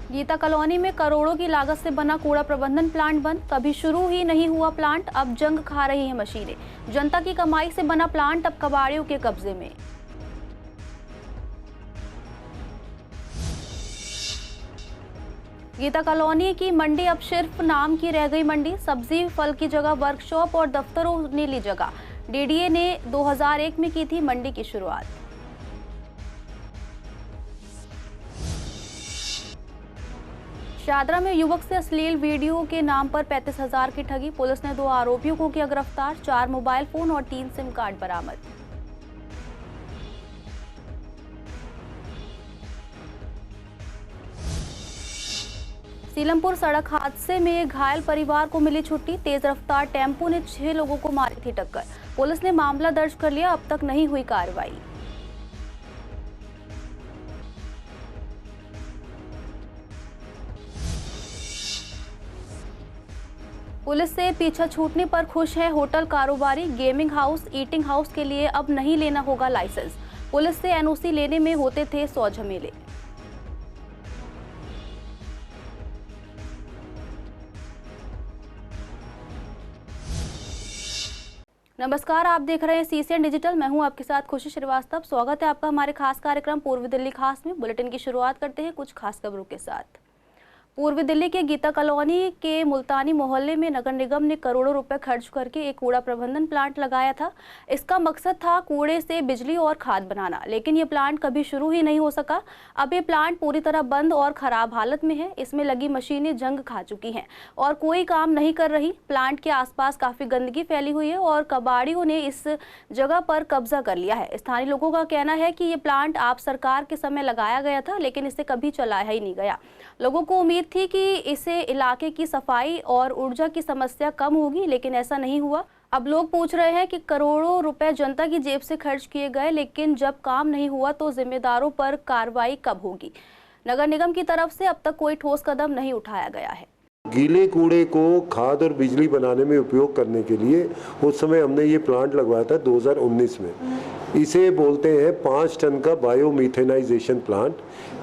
Gita colony में करोड़ों की लागत से बना कूड़ा प्रबंधन प्लांट बंद। कभी शुरू ही नहीं हुआ प्लांट, अब जंग खा रही है मशीनें। जनता की कमाई से बना प्लांट अब कबाड़ियों के कब्जे में। गीता कॉलोनी की मंडी अब सिर्फ नाम की रह गई मंडी। सब्जी फल की जगह वर्कशॉप और दफ्तरों ने ली जगह। डीडीए ने 2001 में की थी मंडी की शुरुआत। शादरा में युवक से अश्लील वीडियो के नाम पर 35,000 की ठगी। पुलिस ने 2 आरोपियों को किया गिरफ्तार। 4 मोबाइल फोन और 3 सिम कार्ड बरामद। सीलमपुर सड़क हादसे में घायल परिवार को मिली छुट्टी। तेज रफ्तार टेम्पो ने 6 लोगों को मारी थी टक्कर। पुलिस ने मामला दर्ज कर लिया, अब तक नहीं हुई कार्रवाई। पुलिस से पीछा छूटने पर खुश है होटल कारोबारी। गेमिंग हाउस, ईटिंग हाउस के लिए अब नहीं लेना होगा लाइसेंस। पुलिस से एनओसी लेने में होते थे 100 झमेले। नमस्कार, आप देख रहे हैं सीसीएन डिजिटल। मैं हूं आपके साथ खुशी श्रीवास्तव। स्वागत है आपका हमारे खास कार्यक्रम पूर्वी दिल्ली खास में। बुलेटिन की शुरुआत करते हैं कुछ खास खबरों के साथ। पूर्वी दिल्ली के गीता कॉलोनी के मुल्तानी मोहल्ले में नगर निगम ने करोड़ों रुपए खर्च करके एक कूड़ा प्रबंधन प्लांट लगाया था। इसका मकसद था कूड़े से बिजली और खाद बनाना, लेकिन ये प्लांट कभी शुरू ही नहीं हो सका। अब ये प्लांट पूरी तरह बंद और खराब हालत में है। इसमें लगी मशीनें जंग खा चुकी हैं और कोई काम नहीं कर रही। प्लांट के आसपास काफी गंदगी फैली हुई है और कबाड़ियों ने इस जगह पर कब्जा कर लिया है। स्थानीय लोगों का कहना है कि ये प्लांट आप सरकार के समय लगाया गया था, लेकिन इसे कभी चलाया ही नहीं गया। लोगों को उम्मीद थी कि इससे इलाके की सफाई और ऊर्जा की समस्या कम होगी, लेकिन ऐसा नहीं हुआ। अब लोग पूछ रहे हैं कि करोड़ों रुपए जनता की जेब से खर्च किए गए, लेकिन जब काम नहीं हुआ तो जिम्मेदारों पर कार्रवाई कब होगी। नगर निगम की तरफ से अब तक कोई ठोस कदम नहीं उठाया गया है। गीले कूड़े को खाद और बिजली बनाने में उपयोग करने के लिए उस समय हमने ये प्लांट लगवाया था 2019 में। इसे बोलते हैं 5 टन का बायोमीथेनाइजेशन प्लांट।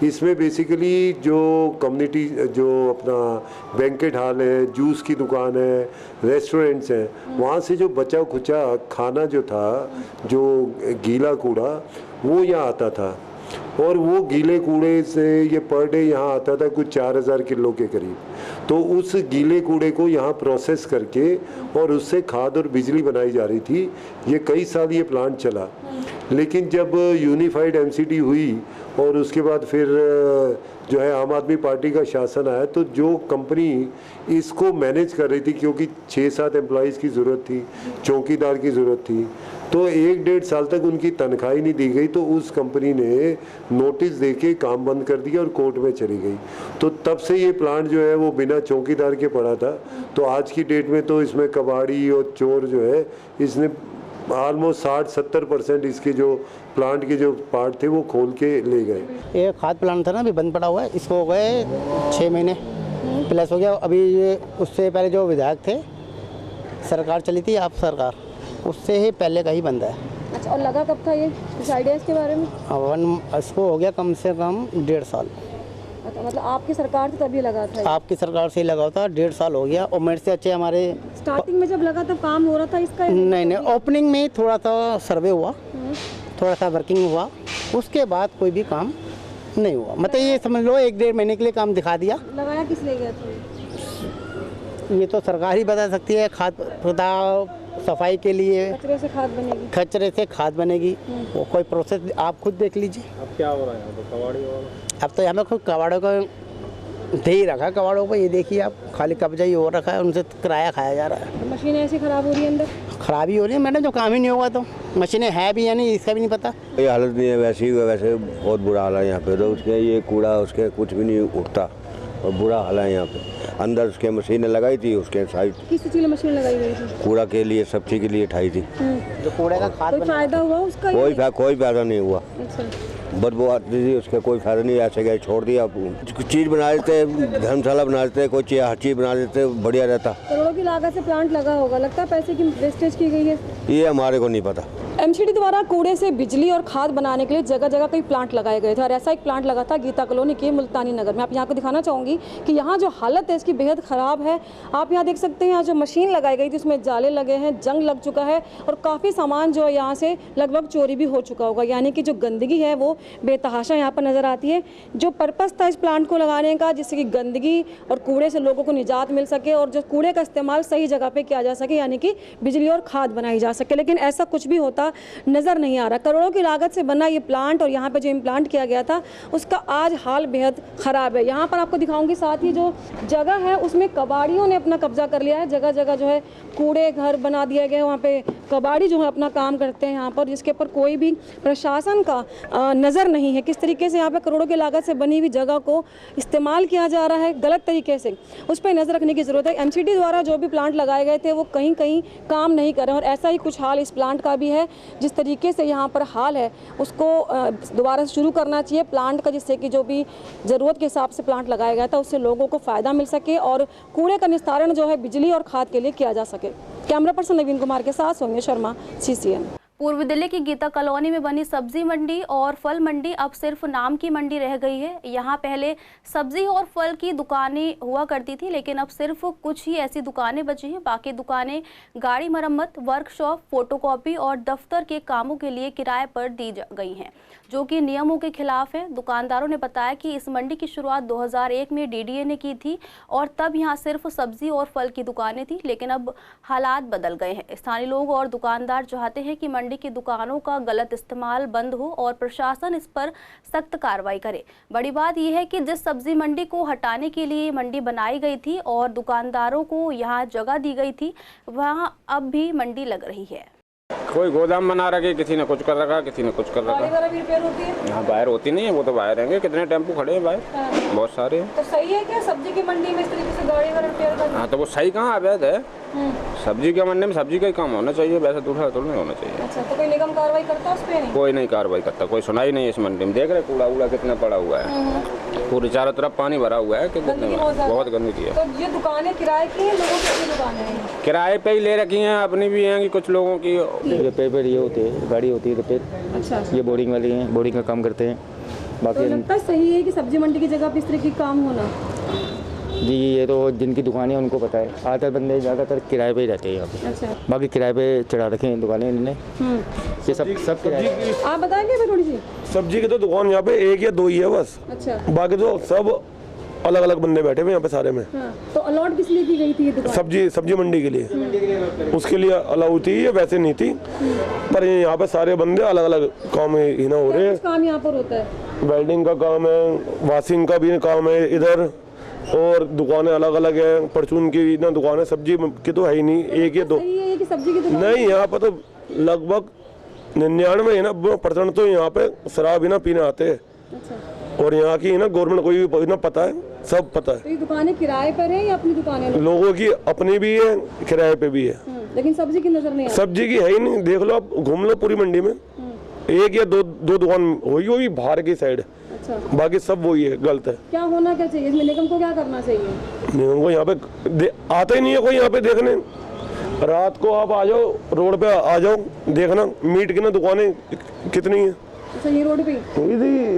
इसमें बेसिकली जो कम्युनिटी, जो अपना बैंकेट हॉल है, जूस की दुकान है, रेस्टोरेंट्स हैं, वहाँ से जो बचा खुचा खाना जो था, जो गीला कूड़ा, वो यहाँ आता था। और वो गीले कूड़े से ये पर डे यहाँ आता था कुछ 4,000 किलो के करीब। तो उस गीले कूड़े को यहाँ प्रोसेस करके और उससे खाद और बिजली बनाई जा रही थी। ये कई साल ये प्लांट चला, लेकिन जब यूनिफाइड एमसीडी हुई और उसके बाद फिर जो है आम आदमी पार्टी का शासन आया, तो जो कंपनी इसको मैनेज कर रही थी, क्योंकि 6-7 एम्प्लॉइज़ की ज़रूरत थी, चौकीदार की ज़रूरत थी, तो 1-1.5 साल तक उनकी तनख्वाही नहीं दी गई। तो उस कंपनी ने नोटिस देके काम बंद कर दिया और कोर्ट में चली गई। तो तब से ये प्लांट जो है वो बिना चौकीदार के पड़ा था। तो आज की डेट में तो इसमें कबाड़ी और चोर जो है, इसने ऑलमोस्ट 60-70% इसके जो प्लांट के जो पार्ट थे वो खोल के ले गए। ये खाद प्लांट था ना, अभी बंद पड़ा हुआ है। इसको हो गए 6 महीने प्लस हो गया। अभी ये उससे पहले जो विधायक थे, सरकार चली थी आप सरकार, उससे ही पहले का ही बंद है। अच्छा, और लगा कब था ये, कुछ आइडिया इसके बारे में? इसको हो गया कम से कम 1.5 साल। अच्छा, मतलब आपकी सरकार से तभी लगा था? आपकी सरकार से ही लगा था, 1.5 साल हो गया। और मेरे से अच्छे हमारे स्टार्टिंग में जब लगा तब काम हो रहा था इसका? नहीं, ओपनिंग में थोड़ा सा सर्वे हुआ, थोड़ा सा वर्किंग हुआ, उसके बाद कोई भी काम नहीं हुआ। मतलब ये समझ लो 1-1.5 महीने के लिए काम दिखा दिया। लगाया किस ले गया था? ये तो सरकार ही बता सकती है। खाद सफाई के लिए, कचरे से खाद बनेगी। कचरे से खाद बनेगी, वो कोई प्रोसेस आप खुद देख लीजिए। अब क्या हो रहा है यहाँ पे? कबाड़ी हो रहा है। अब तो यहाँ पे खुद कबाड़ों का दे ही रखा, कबाड़ों को ये देखिए आप, खाली कब्जा ही हो रखा है, उनसे किराया खाया जा रहा है। मशीनें ऐसी खराब हो रही है, अंदर खराबी हो रही है मैडम, जो काम ही नहीं होगा। तो मशीनें है भी या नहीं इसका भी नहीं पता। ये हालत नहीं है, वैसे ही वैसे बहुत बुरा हाल है यहाँ पे। तो उसके ये कूड़ा उसके कुछ भी नहीं उठता और बुरा हाल है यहाँ पे। अंदर उसके मशीनें लगाई थी, उसके साइड किस चीज़ मशीन लगाई गई थी? कूड़ा के लिए, सब्जी के लिए ठाई थी। जो कूड़े का खाद कोई फायदा हुआ उसका? कोई फायदा नहीं हुआ। अच्छा, बदबू आती थी, उसका कोई फायदा नहीं। ऐसे गए छोड़ दिया। चीज़ बना देते, धर्मशाला बना देते, कोई चीज़ हर चीज़ बना देते, बढ़िया रहता। करोड़ों की लागत से प्लांट लगा होगा, लगता है पैसे की वेस्टेज की गई है। ये हमारे को नहीं पता। एमसीडी द्वारा कूड़े से बिजली और खाद बनाने के लिए जगह जगह कई प्लांट लगाए गए थे और ऐसा एक प्लांट लगा था गीता कॉलोनी के मुल्तानी नगर में। आप यहाँ को दिखाना चाहूँगी कि यहाँ जो हालत है इसकी बेहद ख़राब है। आप यहाँ देख सकते हैं, यहाँ जो मशीन लगाई गई थी उसमें जाले लगे हैं, जंग लग चुका है और काफ़ी सामान जो है यहाँ से लगभग चोरी भी हो चुका होगा। यानी कि जो गंदगी है वो बेतहाशा यहाँ पर नज़र आती है। जो पर्पज़ था इस प्लांट को लगाने का, जिससे कि गंदगी और कूड़े से लोगों को निजात मिल सके और जो कूड़े का इस्तेमाल सही जगह पे किया जा सके, यानी कि बिजली और खाद बनाई जा सके, लेकिन ऐसा कुछ भी होता नज़र नहीं आ रहा। करोड़ों की लागत से बना ये प्लांट और यहाँ पे जो इम्प्लांट किया गया था उसका आज हाल बेहद ख़राब है। यहाँ पर आपको दिखाऊंगी, साथ ही जो जगह है उसमें कबाड़ियों ने अपना कब्जा कर लिया है। जगह जगह जो है कूड़े घर बना दिए गए, वहाँ पे कबाड़ी जो है अपना काम करते हैं यहाँ पर, जिसके ऊपर कोई भी प्रशासन का नज़र नहीं है। किस तरीके से यहाँ पे करोड़ों की लागत से बनी हुई जगह को इस्तेमाल किया जा रहा है गलत तरीके से, उस पर नज़र रखने की ज़रूरत है। एमसीडी द्वारा जो भी प्लांट लगाए गए थे वो कहीं कहीं काम नहीं कर रहे और ऐसा ही कुछ हाल इस प्लांट का भी है। जिस तरीके से यहाँ पर हाल है उसको दोबारा शुरू करना चाहिए प्लांट का, जिससे कि जो भी ज़रूरत के हिसाब से प्लांट लगाया गया था उससे लोगों को फ़ायदा मिल सके और कूड़े का निस्तारण जो है बिजली और खाद के लिए किया जा सके। कैमरा पर्सन नवीन कुमार के साथ सौम्या शर्मा, CCN। पूर्व दिल्ली की गीता कॉलोनी में बनी सब्जी मंडी और फल मंडी अब सिर्फ नाम की मंडी रह गई है। यहाँ पहले सब्जी और फल की दुकानें हुआ करती थी, लेकिन अब सिर्फ कुछ ही ऐसी दुकानें बची हैं। बाकी दुकानें गाड़ी मरम्मत, वर्कशॉप, फोटोकॉपी और दफ्तर के कामों के लिए किराए पर दी गई हैं, जो कि नियमों के खिलाफ है। दुकानदारों ने बताया कि इस मंडी की शुरुआत 2001 में DDA ने की थी और तब यहाँ सिर्फ सब्जी और फल की दुकानें थी, लेकिन अब हालात बदल गए हैं। स्थानीय लोग और दुकानदार चाहते हैं कि मंडी की दुकानों का गलत इस्तेमाल बंद हो और प्रशासन इस पर सख्त कार्रवाई करे। बड़ी बात यह है कि जिस सब्जी मंडी को हटाने के लिए मंडी बनाई गई थी और दुकानदारों को यहाँ जगह दी गई थी, वहाँ अब भी मंडी लग रही है। कोई गोदाम बना रखे, किसी ने कुछ कर रखा, किसी ने कुछ कर रखा। यहाँ बाहर होती नहीं है, वो तो बाहर रहेंगे। कितने टेम्पो खड़े हैं बाहर, बहुत सारे हैं। तो सही है क्या सब्जी की मंडी में इस तरीके से गाड़ी रिपेयर करना? हाँ, तो वो सही कहाँ अवैध है? सब्जी के मंडी में सब्जी का ही काम होना चाहिए, वैसे दूसरा तो नहीं होना चाहिए। अच्छा, तो कोई निगम कार्रवाई करता है उस पे? नहीं, कोई नहीं कार्रवाई करता, कोई सुनाई नहीं है इस मंडी में। देख रहे कूड़ा उड़ा कितना पड़ा हुआ है, पूरी चारों तरफ पानी भरा हुआ है। कितने बहुत गंदगी है। तो ये दुकानें किराए की है, लोगों की दुकानें हैं? किराए पे ही ले रखी हैं, अपनी भी हैं कि कुछ लोगों की। रिपेयर ये होते हैं, गाड़ी होती है रिपेयर। अच्छा, ये बोर्डिंग वाले हैं, बोर्डिंग का काम करते हैं। बाकी तो लगता है सही है कि सब्जी मंडी की जगह पे इस तरह की काम होना? जी ये तो जिनकी दुकानें हैं उनको पता है। आधे बंदे ज़्यादातर किराए पे ही रहते हैं यहाँ पे। अच्छा, बाकी किराए पे चढ़ा रखे हैं दुकानें इन्होंने। ये सब किराए। आप बताएंगे थोड़ी सी? सब्जी की तो दुकान यहाँ पे 1 या 2 ही है बस। अच्छा, बाकी तो सब अलग अलग बंदे बैठे हुए यहाँ पे सारे में। हाँ, तो अलॉट किस लिए की गई थी ये दुकान? सब्जी मंडी के लिए, उसके लिए अलाउ थी, ये वैसे नहीं थी। पर यहाँ पे सारे बंदे अलग अलग काम ही ना हो रहे हैं। काम यहाँ पर होता है? वेल्डिंग का काम है, वॉशिंग का भी काम है इधर, और दुकानें अलग अलग है। परचून की ना दुकानें, सब्जी की तो है ही नहीं, 1 या 2 कि सब्जी की दुकान नहीं। यहाँ पर तो लगभग 99% तो यहाँ पे शराब ही ना पीने आते हैं। अच्छा, और यहाँ की ना गवर्नमेंट को भी ना पता है, सब पता है। तो ये दुकानें किराए पर है या अपनी दुकानें? लोगों की अपनी भी है, किराए पे भी है। लेकिन सब्जी की नजर नहीं आती। सब्जी की है ही नहीं। देख लो आप, घूम लो पूरी मंडी में, 1 या 2 दुकान होगी, वो भी बाहर की साइड। अच्छा, बाकी सब वही है, गलत है। क्या होना क्या चाहिए इसमें? निगम को क्या करना चाहिए? निगम को यहाँ पे आता ही नहीं है कोई यहाँ पे देखने। रात को आप आ जाओ, रोड पे आ जाओ, देखना मीट की ना दुकानें कितनी है। अच्छा, ये रोड पे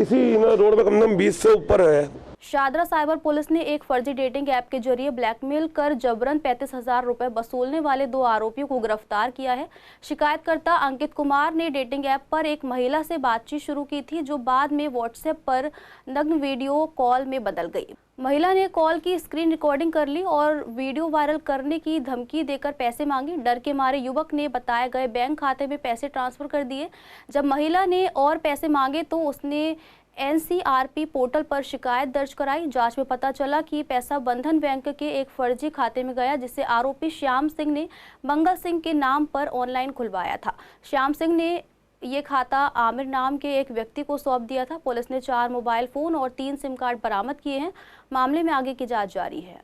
इसी ना रोड पे कम से कम 20 से ऊपर है। शादरा साइबर पुलिस ने एक फर्जी डेटिंग ऐप के जरिए ब्लैकमेल कर जबरन 35,000 रुपए वसूलने वाले 2 आरोपियों को गिरफ्तार किया है। शिकायतकर्ता अंकित कुमार ने डेटिंग ऐप पर एक महिला से बातचीत शुरू की थी, जो बाद में व्हाट्सएप पर नग्न वीडियो कॉल में बदल गई। महिला ने कॉल की स्क्रीन रिकॉर्डिंग कर ली और वीडियो वायरल करने की धमकी देकर पैसे मांगे। डर के मारे युवक ने बताए गए बैंक खाते में पैसे ट्रांसफर कर दिए। जब महिला ने और पैसे मांगे तो उसने NCRP पोर्टल पर शिकायत दर्ज कराई। जांच में पता चला कि पैसा बंधन बैंक के एक फर्जी खाते में गया, जिसे आरोपी श्याम सिंह ने मंगल सिंह के नाम पर ऑनलाइन खुलवाया था। श्याम सिंह ने ये खाता आमिर नाम के एक व्यक्ति को सौंप दिया था। पुलिस ने 4 मोबाइल फोन और 3 सिम कार्ड बरामद किए हैं। मामले में आगे की जांच जारी है।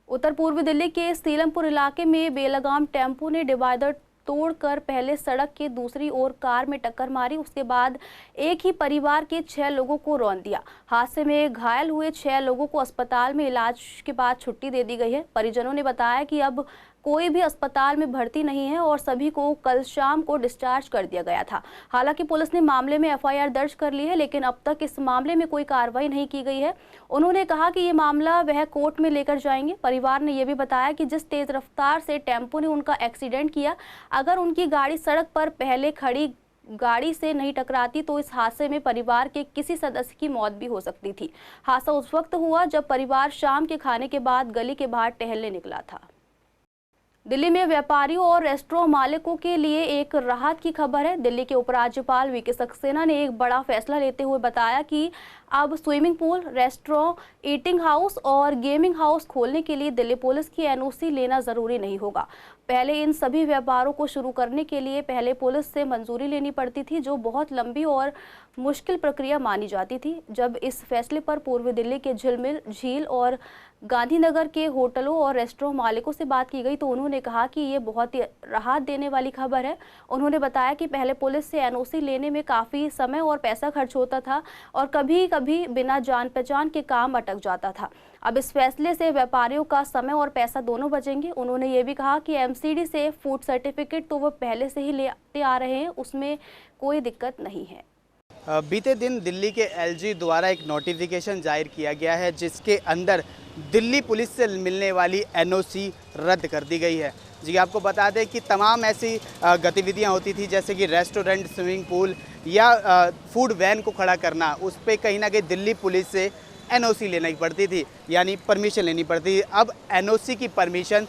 उत्तर पूर्वी दिल्ली के सीलमपुर इलाके में बेलगाम टेम्पो ने डिवाइडर तोड़कर पहले सड़क के दूसरी ओर कार में टक्कर मारी। उसके बाद एक ही परिवार के 6 लोगों को रौंद दिया। हादसे में घायल हुए 6 लोगों को अस्पताल में इलाज के बाद छुट्टी दे दी गई है। परिजनों ने बताया कि अब कोई भी अस्पताल में भर्ती नहीं है और सभी को कल शाम को डिस्चार्ज कर दिया गया था। हालांकि पुलिस ने मामले में एफआईआर दर्ज कर ली है, लेकिन अब तक इस मामले में कोई कार्रवाई नहीं की गई है। उन्होंने कहा कि ये मामला वह कोर्ट में लेकर जाएंगे। परिवार ने यह भी बताया कि जिस तेज रफ्तार से टेम्पो ने उनका एक्सीडेंट किया, अगर उनकी गाड़ी सड़क पर पहले खड़ी गाड़ी से नहीं टकराती तो इस हादसे में परिवार के किसी सदस्य की मौत भी हो सकती थी। हादसा उस वक्त हुआ जब परिवार शाम के खाने के बाद गली के बाहर टहलने निकला था। दिल्ली में व्यापारियों और रेस्टोरेंट मालिकों के लिए एक राहत की खबर है। दिल्ली के उपराज्यपाल वीके सक्सेना ने एक बड़ा फैसला लेते हुए बताया कि अब swimming pool, restaurant, eating house और गेमिंग हाउस खोलने के लिए दिल्ली पुलिस की एनओसी लेना जरूरी नहीं होगा। पहले इन सभी व्यापारों को शुरू करने के लिए पहले पुलिस से मंजूरी लेनी पड़ती थी, जो बहुत लंबी और मुश्किल प्रक्रिया मानी जाती थी। जब इस फैसले पर पूर्वी दिल्ली के झिलमिल, झील और गांधीनगर के होटलों और रेस्टोरेंट मालिकों से बात की गई तो उन्होंने कहा कि ये बहुत ही राहत देने वाली खबर है। उन्होंने बताया कि पहले पुलिस से एनओसी लेने में काफ़ी समय और पैसा खर्च होता था और कभी कभी बिना जान पहचान के काम अटक जाता था। अब इस फैसले से व्यापारियों का समय और पैसा दोनों बचेंगे। उन्होंने ये भी कहा कि एमसीडी से फूड सर्टिफिकेट तो वो पहले से ही लेते आ रहे हैं, उसमें कोई दिक्कत नहीं है। बीते दिन दिल्ली के एलजी द्वारा एक नोटिफिकेशन जाहिर किया गया है, जिसके अंदर दिल्ली पुलिस से मिलने वाली एनओसी रद्द कर दी गई है। जी आपको बता दें कि तमाम ऐसी गतिविधियां होती थी, जैसे कि रेस्टोरेंट, स्विमिंग पूल या फूड वैन को खड़ा करना, उस पर कहीं ना कहीं दिल्ली पुलिस से एनओसी लेनी पड़ती थी, यानी परमिशन लेनी पड़ती थी। अब एनओसी की परमिशन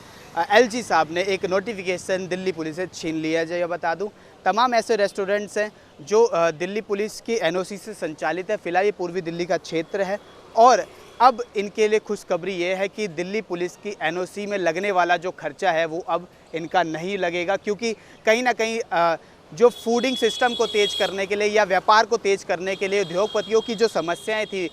एलजी साहब ने एक नोटिफिकेशन दिल्ली पुलिस से छीन लिया है। बता दूं, तमाम ऐसे रेस्टोरेंट्स हैं जो दिल्ली पुलिस की एनओसी से संचालित है। फिलहाल ये पूर्वी दिल्ली का क्षेत्र है और अब इनके लिए खुशखबरी ये है कि दिल्ली पुलिस की एनओसी में लगने वाला जो खर्चा है वो अब इनका नहीं लगेगा, क्योंकि कहीं ना कहीं जो फूडिंग सिस्टम को तेज़ करने के लिए या व्यापार को तेज़ करने के लिए उद्योगपतियों की जो समस्याएं थी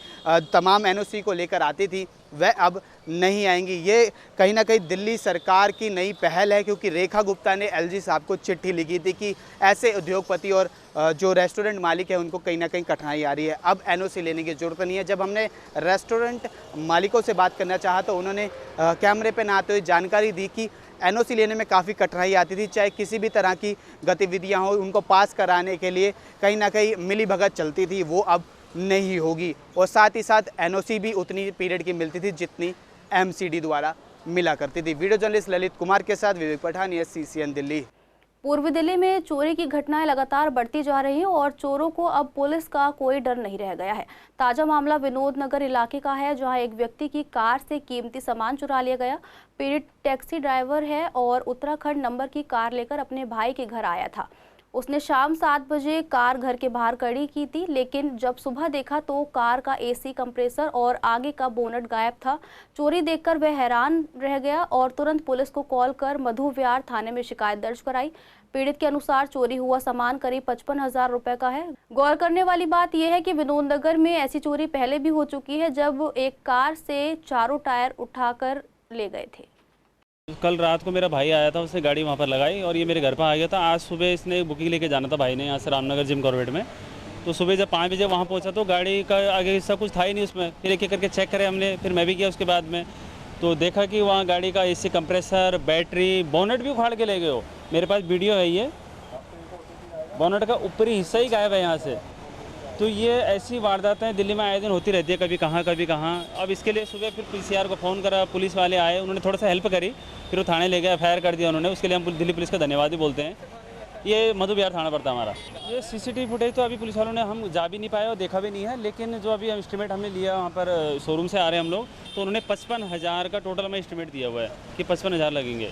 तमाम एनओसी को लेकर आती थी, वह अब नहीं आएंगी। ये कहीं ना कहीं दिल्ली सरकार की नई पहल है, क्योंकि रेखा गुप्ता ने एलजी साहब को चिट्ठी लिखी थी कि ऐसे उद्योगपति और जो रेस्टोरेंट मालिक है उनको कहीं ना कहीं कठिनाई आ रही है। अब एनओसी लेने की ज़रूरत नहीं है। जब हमने रेस्टोरेंट मालिकों से बात करना चाहा तो उन्होंने कैमरे पर न आते हुए जानकारी दी कि एनओसी लेने में काफ़ी कठिनाई आती थी, चाहे किसी भी तरह की गतिविधियां हो, उनको पास कराने के लिए कहीं ना कहीं मिलीभगत चलती थी, वो अब नहीं होगी। और साथ ही साथ एनओसी भी उतनी पीरियड की मिलती थी जितनी एमसीडी द्वारा मिला करती थी। वीडियो जर्नलिस्ट ललित कुमार के साथ विवेक पठानिया, सीसीएन दिल्ली। पूर्वी दिल्ली में चोरी की घटनाएं लगातार बढ़ती जा रही हैं और चोरों को अब पुलिस का कोई डर नहीं रह गया है। ताजा मामला विनोद नगर इलाके का है, जहां एक व्यक्ति की कार से कीमती सामान चुरा लिया गया। पीड़ित टैक्सी ड्राइवर है और उत्तराखंड नंबर की कार लेकर अपने भाई के घर आया था। उसने शाम 7 बजे कार घर के बाहर खड़ी की थी, लेकिन जब सुबह देखा तो कार का एसी कंप्रेसर और आगे का बोनट गायब था। चोरी देखकर वह हैरान रह गया और तुरंत पुलिस को कॉल कर मधु विहार थाने में शिकायत दर्ज कराई। पीड़ित के अनुसार चोरी हुआ सामान करीब 55,000 रुपए का है। गौर करने वाली बात यह है कि विनोद नगर में ऐसी चोरी पहले भी हो चुकी है, जब एक कार से चारों टायर उठाकर ले गए थे। कल रात को मेरा भाई आया था, उसने गाड़ी वहाँ पर लगाई और ये मेरे घर पर आ गया था। आज सुबह इसने बुकिंग लेके जाना था भाई ने यहाँ से रामनगर जिम कॉर्बेट में। तो सुबह जब 5 बजे वहाँ पहुँचा तो गाड़ी का आगे हिस्सा कुछ था ही नहीं उसमें। फिर एक एक करके चेक करे हमने, फिर मैं भी किया उसके बाद में, तो देखा कि वहाँ गाड़ी का एसी कंप्रेसर, बैटरी, बोनट भी उखाड़ के ले गए हो। मेरे पास वीडियो है, ये बोनट का ऊपरी हिस्सा ही गायब है यहाँ से। तो ये ऐसी वारदातें दिल्ली में आए दिन होती रहती है, कभी कहाँ कभी कहाँ। अब इसके लिए सुबह फिर पीसीआर को फ़ोन करा, पुलिस वाले आए, उन्होंने थोड़ा सा हेल्प करी, फिर वो थाने ले गए, एफआईआर कर दिया उन्होंने। उसके लिए हम दिल्ली पुलिस का धन्यवाद ही बोलते हैं। ये मधु विहार थाना पड़ता हमारा। ये सीसीटीवी फुटेज तो अभी पुलिस वालों ने हम जा भी नहीं पाए और देखा भी नहीं है, लेकिन जो अभी एस्टिमेट हमने लिया वहाँ पर शोरूम से आ रहे हैं हम लोग, तो उन्होंने 55,000 का टोटल हमें एस्टिमेट दिया हुआ है कि 55,000 लगेंगे।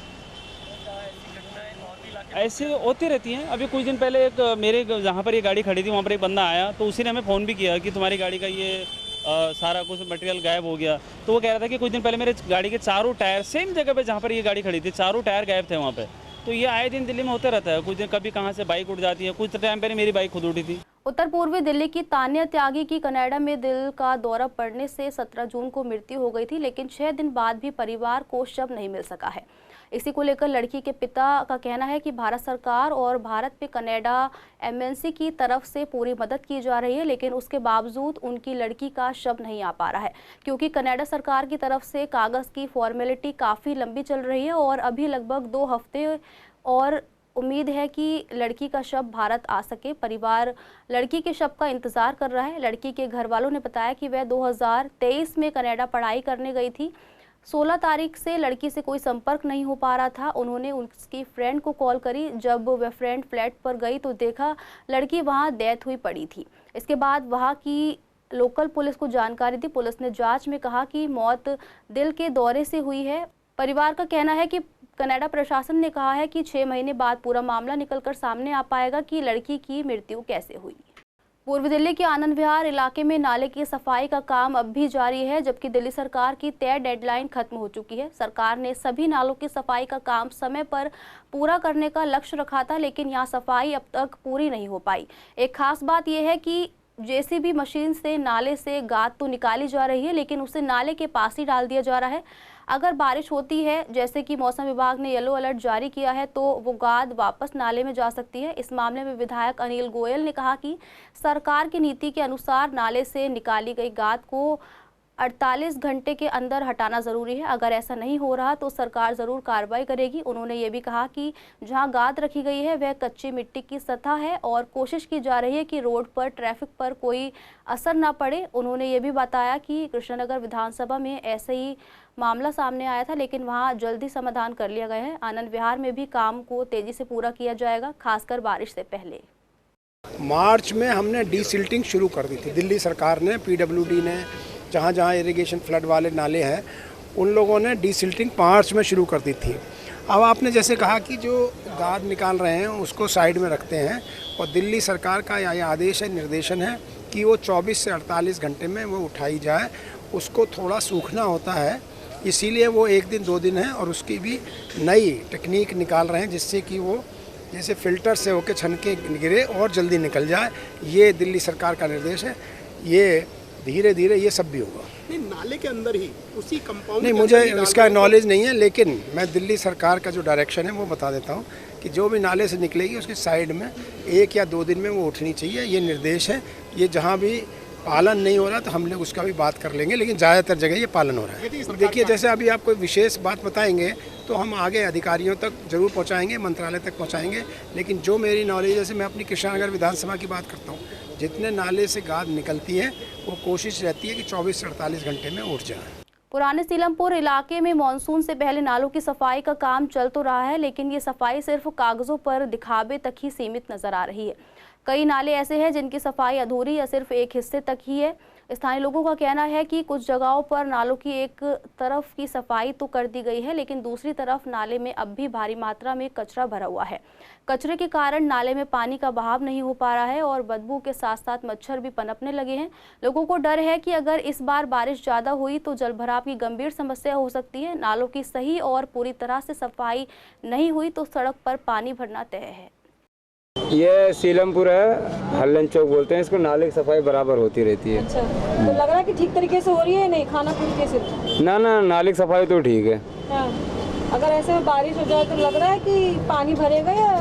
ऐसे होती रहती हैं। अभी कुछ दिन पहले एक मेरे जहाँ पर ये गाड़ी खड़ी थी वहाँ पर एक बंदा आया, तो उसी ने हमें फ़ोन भी किया कि तुम्हारी गाड़ी का ये सारा कुछ मटेरियल गायब हो गया। तो वो कह रहा था कि कुछ दिन पहले मेरे गाड़ी के चारों टायर सेम जगह पे जहाँ पर ये गाड़ी खड़ी थी, चारों टायर गायब थे वहाँ पे। तो ये आए दिन दिल्ली में होता रहता है। कुछ दिन कभी कहाँ से बाइक उड़ जाती है। कुछ टाइम पहले मेरी बाइक खुद उठी थी। उत्तर पूर्वी दिल्ली की तान्या त्यागी की कनाडा में दिल का दौरा पड़ने से 17 जून को मृत्यु हो गई थी, लेकिन 6 दिन बाद भी परिवार को शव नहीं मिल सका है। इसी को लेकर लड़की के पिता का कहना है कि भारत सरकार और भारत में कनाडा एमबेसी की तरफ से पूरी मदद की जा रही है, लेकिन उसके बावजूद उनकी लड़की का शव नहीं आ पा रहा है, क्योंकि कनाडा सरकार की तरफ से कागज़ की फॉर्मेलिटी काफ़ी लंबी चल रही है और अभी लगभग 2 हफ्ते और उम्मीद है कि लड़की का शव भारत आ सके। परिवार लड़की के शव का इंतज़ार कर रहा है। लड़की के घर वालों ने बताया कि वह 2023 में कनाडा पढ़ाई करने गई थी। 16 तारीख से लड़की से कोई संपर्क नहीं हो पा रहा था। उन्होंने उसकी फ्रेंड को कॉल करी। जब वह फ्रेंड फ्लैट पर गई तो देखा लड़की वहां डेथ हुई पड़ी थी। इसके बाद वहां की लोकल पुलिस को जानकारी दी। पुलिस ने जांच में कहा कि मौत दिल के दौरे से हुई है। परिवार का कहना है कि कनाडा प्रशासन ने कहा है कि 6 महीने बाद पूरा मामला निकलकर सामने आ पाएगा कि लड़की की मृत्यु कैसे हुई। पूर्वी दिल्ली के आनंद विहार इलाके में नाले की सफाई का काम अब भी जारी है, जबकि दिल्ली सरकार की तय डेडलाइन खत्म हो चुकी है। सरकार ने सभी नालों की सफाई का काम समय पर पूरा करने का लक्ष्य रखा था, लेकिन यहाँ सफाई अब तक पूरी नहीं हो पाई। एक खास बात यह है कि जेसीबी मशीन से नाले से गाद तो निकाली जा रही है, लेकिन उसे नाले के पास ही डाल दिया जा रहा है। अगर बारिश होती है, जैसे कि मौसम विभाग ने येलो अलर्ट जारी किया है, तो वो गाद वापस नाले में जा सकती है। इस मामले में विधायक अनिल गोयल ने कहा कि सरकार की नीति के अनुसार नाले से निकाली गई गाद को 48 घंटे के अंदर हटाना ज़रूरी है। अगर ऐसा नहीं हो रहा तो सरकार ज़रूर कार्रवाई करेगी। उन्होंने ये भी कहा कि जहां गाद रखी गई है वह कच्ची मिट्टी की सतह है और कोशिश की जा रही है कि रोड पर ट्रैफिक पर कोई असर ना पड़े। उन्होंने ये भी बताया कि कृष्णनगर विधानसभा में ऐसे ही मामला सामने आया था, लेकिन वहां जल्दी समाधान कर लिया गया है। आनंद विहार में भी काम को तेज़ी से पूरा किया जाएगा, खासकर बारिश से पहले। मार्च में हमने डीसिल्टिंग शुरू कर दी थी। दिल्ली सरकार ने, पीडब्ल्यूडी ने, जहाँ जहाँ इरिगेशन फ्लड वाले नाले हैं उन लोगों ने डीसिल्टिंग मार्च में शुरू कर दी थी। अब आपने जैसे कहा कि जो गाद निकाल रहे हैं उसको साइड में रखते हैं, और दिल्ली सरकार का यह आदेश है, निर्देशन है कि वो 24 से 48 घंटे में वो उठाई जाए। उसको थोड़ा सूखना होता है, इसीलिए वो 1 दिन 2 दिन है, और उसकी भी नई टेक्निक निकाल रहे हैं जिससे कि वो जैसे फ़िल्टर से होकर छनके गिरे और जल्दी निकल जाए। ये दिल्ली सरकार का निर्देश है। ये धीरे धीरे ये सब भी होगा। नहीं, नाले के अंदर ही उसी कंपाउंड नहीं, मुझे इसका नॉलेज नहीं है, लेकिन मैं दिल्ली सरकार का जो डायरेक्शन है वो बता देता हूँ कि जो भी नाले से निकलेगी उसके साइड में 1 या 2 दिन में वो उठनी चाहिए। ये निर्देश है। ये जहाँ भी पालन नहीं हो रहा तो हम लोग उसका भी बात कर लेंगे, लेकिन ज़्यादातर जगह ये पालन हो रहा है। देखिए, जैसे अभी आप कोई विशेष बात बताएंगे तो हम आगे अधिकारियों तक जरूर पहुंचाएंगे, मंत्रालय तक पहुंचाएंगे, लेकिन जो मेरी नॉलेज, जैसे मैं अपनी कृष्णनगर विधानसभा की बात करता हूँ, जितने नाले से गाद निकलती है वो कोशिश रहती है कि 24 से 48 घंटे में उठ जाए। पुराने सीलमपुर इलाके में मानसून से पहले नालों की सफाई का काम चल तो रहा है, लेकिन ये सफाई सिर्फ कागजों पर दिखावे तक ही सीमित नजर आ रही है। कई नाले ऐसे हैं जिनकी सफाई अधूरी या सिर्फ एक हिस्से तक ही है। स्थानीय लोगों का कहना है कि कुछ जगहों पर नालों की एक तरफ की सफाई तो कर दी गई है, लेकिन दूसरी तरफ नाले में अब भी भारी मात्रा में कचरा भरा हुआ है। कचरे के कारण नाले में पानी का बहाव नहीं हो पा रहा है और बदबू के साथ साथ मच्छर भी पनपने लगे हैं। लोगों को डर है कि अगर इस बार बारिश ज़्यादा हुई तो जलभराव की गंभीर समस्या हो सकती है। नालों की सही और पूरी तरह से सफाई नहीं हुई तो सड़क पर पानी भरना तय है। ये सीलमपुर है, हल्लन चौक बोलते हैं इसको। नाले की सफाई बराबर होती रहती है। अच्छा, तो लग रहा है कि ठीक तरीके से हो रही है? नहीं, खाना पीने के सिर्फ? ना, नाले की सफाई तो ठीक है। हाँ। अगर ऐसे बारिश हो जाए तो लग रहा है कि पानी भरेगा या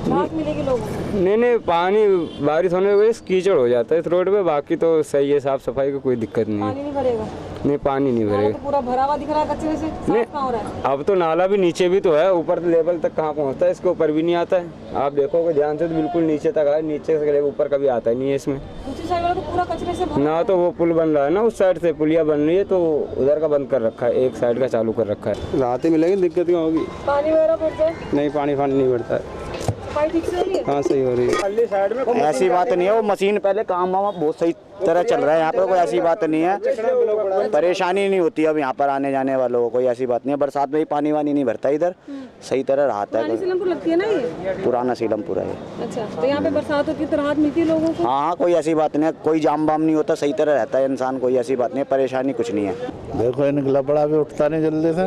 राहत मिलेगी लोगों को? नहीं, पानी बारिश होने की वजह से कीचड़ हो जाता है इस रोड पे। बाकी तो सही है, साफ सफाई की कोई दिक्कत नहीं है। पानी नहीं भरेगा? नहीं, पानी नहीं भरेगा। तो पूरा भरा हुआ दिख रहा है कचरे से। साफ कहाँ हो रहा है? अब तो नाला भी नीचे भी तो है, ऊपर लेवल तक कहाँ पहुँचता है, इसके ऊपर भी नहीं आता है। आप देखोगे ध्यान से तो बिल्कुल नीचे तक है, नीचे से ऊपर कभी आता ही नहीं है इसमें। दूसरी साइड वाला तो पूरा कचरे से भरा ना। तो वो पुल बन रहा है ना, उस साइड से पुलिया बन रही है, तो उधर का बंद कर रखा है, एक साइड का चालू कर रखा है। राहत मिलेगी, दिक्कत क्या होगी? पानी वगैरह भर जाए? नहीं, पानी नहीं भरता है। सफाई ठीक से हो रही है? हाँ, सही हो रही है। ऐसी बात नहीं है, वो मशीन पहले काम बहुत सही तरह चल रहा है यहाँ पे, कोई ऐसी बात नहीं है। परेशानी नहीं होती अब यहाँ पर आने जाने वालों को, कोई ऐसी बात नहीं है। बरसात में भी पानी वानी नहीं भरता इधर, सही तरह रहता है। सीलमपुर लगती है ना ये? पुराना सीलमपुर है। अच्छा, तो यहाँ पे बरसात होती है तो राहत मिलती है लोगों को? हाँ, कोई ऐसी बात नहीं है, कोई जाम वाम नहीं होता, सही तरह रहता है इंसान, कोई ऐसी बात नहीं है, परेशानी कुछ नहीं है। देखो, निकला पड़ा भी उठता नहीं जल्दी से,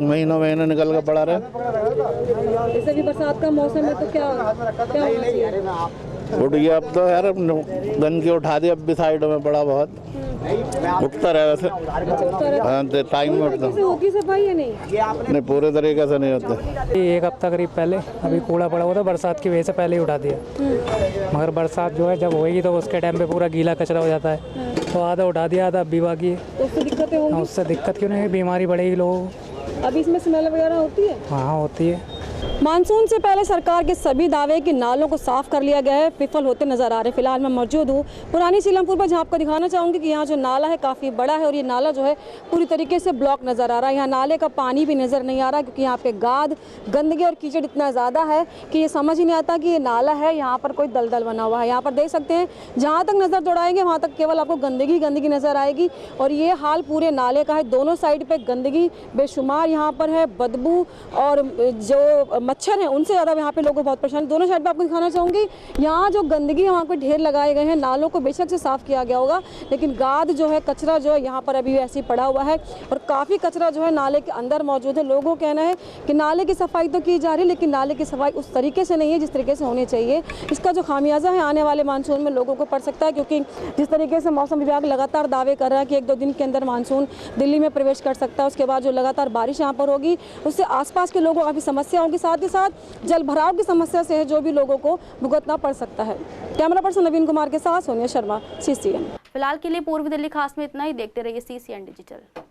महीनों निकल कर पड़ा रहे। जैसे भी बरसात का मौसम है तो क्या होना चाहिए? उठ गया अब तो यार, गंदगी उठा दी, अब भी साइडों में पड़ा बहुत, उठता रहे वैसे टाइम में उठता। होती सफाई या नहीं? नहीं, पूरे तरीके से नहीं होते। एक हफ्ता करीब पहले अभी कूड़ा पड़ा हुआ था, बरसात की वजह से पहले ही उठा दिया, मगर बरसात जो है जब होएगी तो उसके टाइम पे पूरा गीला कचरा हो जाता है, तो आधा उठा दिया, आधा अभी बाकी है। तो उससे दिक्कतें होंगी? उससे दिक्कत क्यों नहीं, बीमारी बढ़ेगी लोगों को। अभी इसमें स्मेल वगैरह होती है? हाँ होती है। मानसून से पहले सरकार के सभी दावे कि नालों को साफ कर लिया गया है विफल होते नजर आ रहे। फिलहाल मैं मौजूद हूँ पुरानी सीलमपुर पर, जहाँ आपको दिखाना चाहूँगी कि यहाँ जो नाला है काफ़ी बड़ा है और ये नाला जो है पूरी तरीके से ब्लॉक नज़र आ रहा है। यहाँ नाले का पानी भी नज़र नहीं आ रहा क्योंकि यहाँ पे गाद, गंदगी और कीचड़ इतना ज़्यादा है कि ये समझ ही नहीं आता कि ये नाला है, यहाँ पर कोई दलदल बना हुआ है। यहाँ पर देख सकते हैं जहाँ तक नज़र दौड़ाएंगे वहाँ तक केवल आपको गंदगी गंदगी नज़र आएगी और ये हाल पूरे नाले का है। दोनों साइड पर गंदगी बेशुमार यहाँ पर है, बदबू और जो मच्छर हैं उनसे ज़्यादा यहाँ पे लोगों को बहुत परेशानी। दोनों साइड पे आपको दिखाना चाहूँगी, यहाँ जो गंदगी है वहाँ पे ढेर लगाए गए हैं। नालों को बेशक से साफ़ किया गया होगा लेकिन गाद जो है, कचरा जो है यहाँ पर अभी ऐसे ही पड़ा हुआ है और काफ़ी कचरा जो है नाले के अंदर मौजूद है। लोगों का कहना है कि नाले की सफाई तो की जा रही है लेकिन नाले की सफाई उस तरीके से नहीं है जिस तरीके से होनी चाहिए। इसका जो खामियाजा है आने वाले मानसून में लोगों को पड़ सकता है क्योंकि जिस तरीके से मौसम विभाग लगातार दावे कर रहा है कि 1-2 दिन के अंदर मानसून दिल्ली में प्रवेश कर सकता है, उसके बाद जो लगातार बारिश यहाँ पर होगी उससे आसपास के लोगों को काफ़ी समस्या होगी, साथ ही साथ जल भराव की समस्या से है जो भी लोगों को भुगतना पड़ सकता है। कैमरा पर्सन नवीन कुमार के साथ सोनिया शर्मा, CCN। फिलहाल के लिए पूर्वी दिल्ली खास में इतना ही। देखते रहिए CCN डिजिटल।